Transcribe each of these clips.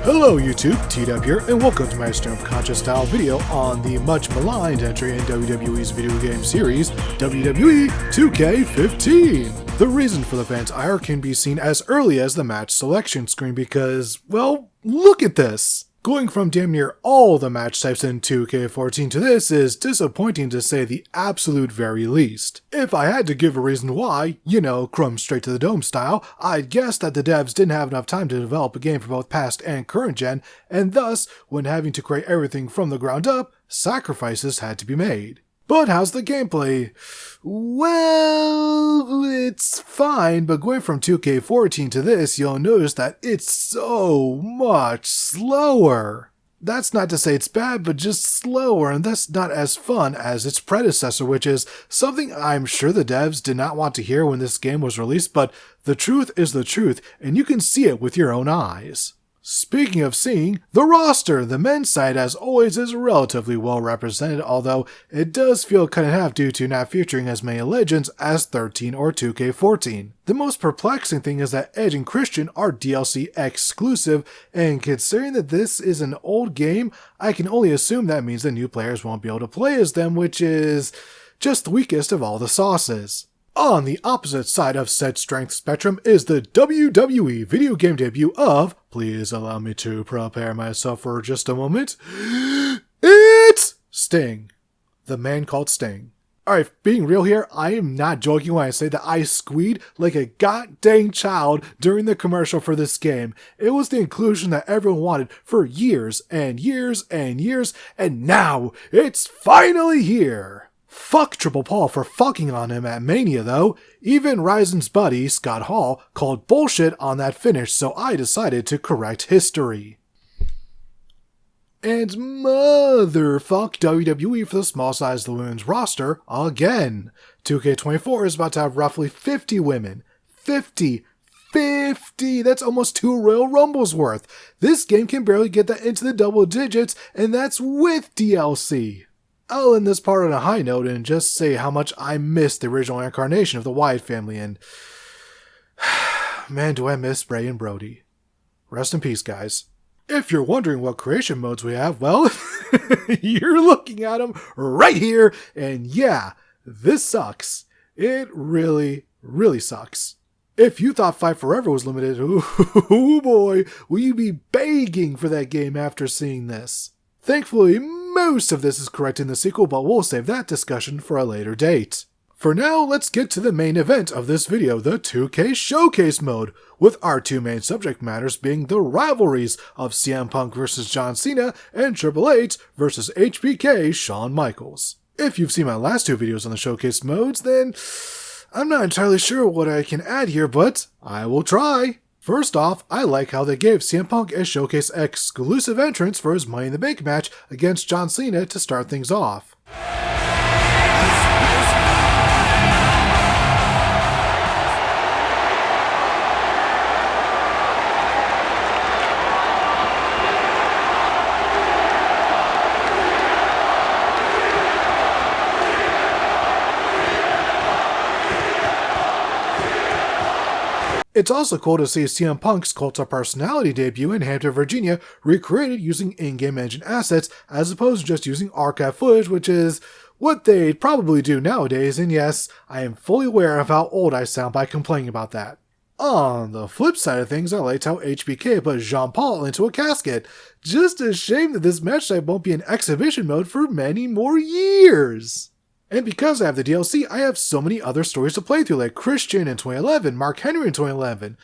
Hello YouTube, TWK here, and welcome to my stream of conscious style video on the much maligned entry in WWE's video game series, WWE 2K15. The reason for the fans' ire can be seen as early as the match selection screen because, well, look at this! Going from damn near all the match types in 2K14 to this is disappointing to say the absolute very least. If I had to give a reason why, you know, crumb straight to the dome style, I'd guess that the devs didn't have enough time to develop a game for both past and current gen, and thus, when having to create everything from the ground up, sacrifices had to be made. But how's the gameplay? Well, it's fine, but going from 2K14 to this, you'll notice that it's so much slower. That's not to say it's bad, but just slower, and thus not as fun as its predecessor, which is something I'm sure the devs did not want to hear when this game was released, but the truth is the truth, and you can see it with your own eyes. Speaking of seeing, the roster, the men's side as always is relatively well represented, although it does feel cut in half due to not featuring as many legends as 13 or 2K14. The most perplexing thing is that Edge and Christian are DLC exclusive, and considering that this is an old game, I can only assume that means the new players won't be able to play as them, which is just the weakest of all the sauces. On the opposite side of said strength spectrum is the WWE video game debut of, please allow me to prepare myself for just a moment, it's Sting. The man called Sting. Alright, being real here, I am not joking when I say that I squeed like a goddamn child during the commercial for this game. It was the inclusion that everyone wanted for years and years and years, and now it's finally here. Fuck Triple Paul for fucking on him at Mania though. Even Ryzen's buddy, Scott Hall, called bullshit on that finish, so I decided to correct history. And motherfuck WWE for the small size of the women's roster again. 2K24 is about to have roughly 50 women. 50! That's almost 2 Royal Rumbles worth. This game can barely get that into the double digits, and that's with DLC. I'll end this part on a high note and just say how much I miss the original incarnation of the Wyatt family, and man, do I miss Bray and Brody. Rest in peace, guys. If you're wondering what creation modes we have, well, you're looking at them right here, and yeah, this sucks. It really, really sucks. If you thought Fight Forever was limited, oh boy, will you be begging for that game after seeing this. Thankfully, most of this is correct in the sequel, but we'll save that discussion for a later date. For now, let's get to the main event of this video, the 2K Showcase mode, with our two main subject matters being the rivalries of CM Punk vs John Cena and Triple H vs HBK Shawn Michaels. If you've seen my last two videos on the Showcase modes, then I'm not entirely sure what I can add here, but I will try. First off, I like how they gave CM Punk a Showcase exclusive entrance for his Money in the Bank match against John Cena to start things off. It's also cool to see CM Punk's Cult of Personality debut in Hampton, Virginia, recreated using in-game engine assets as opposed to just using archive footage, which is what they'd probably do nowadays, and yes, I am fully aware of how old I sound by complaining about that. On the flip side of things, I liked how HBK put Jean-Paul into a casket. Just a shame that this match type won't be in exhibition mode for many more years. And because I have the DLC, I have so many other stories to play through, like Christian in 2011, Mark Henry in 2011.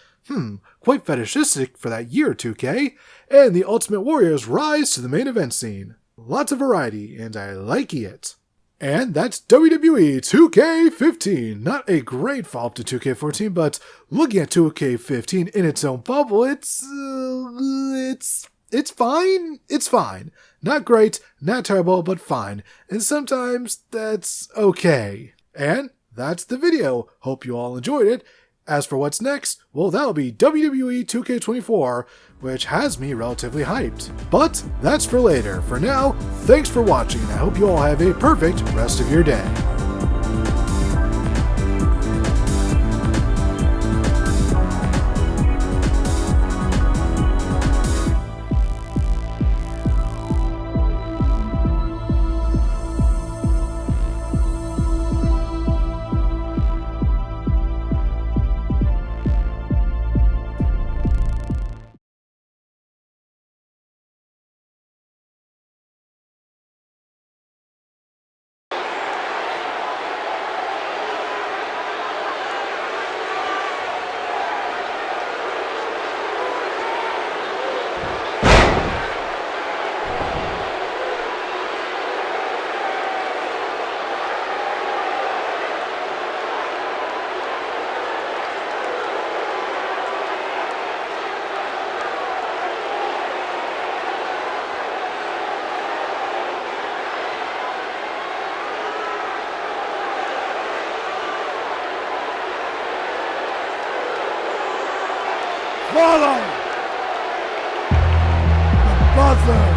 Quite fetishistic for that year, 2K. And the Ultimate Warrior's rise to the main event scene. Lots of variety, and I like it. And that's WWE 2K15. Not a great follow-up to 2K14, but looking at 2K15 in its own bubble, it's fine. It's fine. Not great, not terrible, but fine. And sometimes that's okay. And that's the video. Hope you all enjoyed it. As for what's next, well, that'll be WWE 2K24, which has me relatively hyped. But that's for later. For now, thanks for watching, and I hope you all have a perfect rest of your day. Follow the buzzer.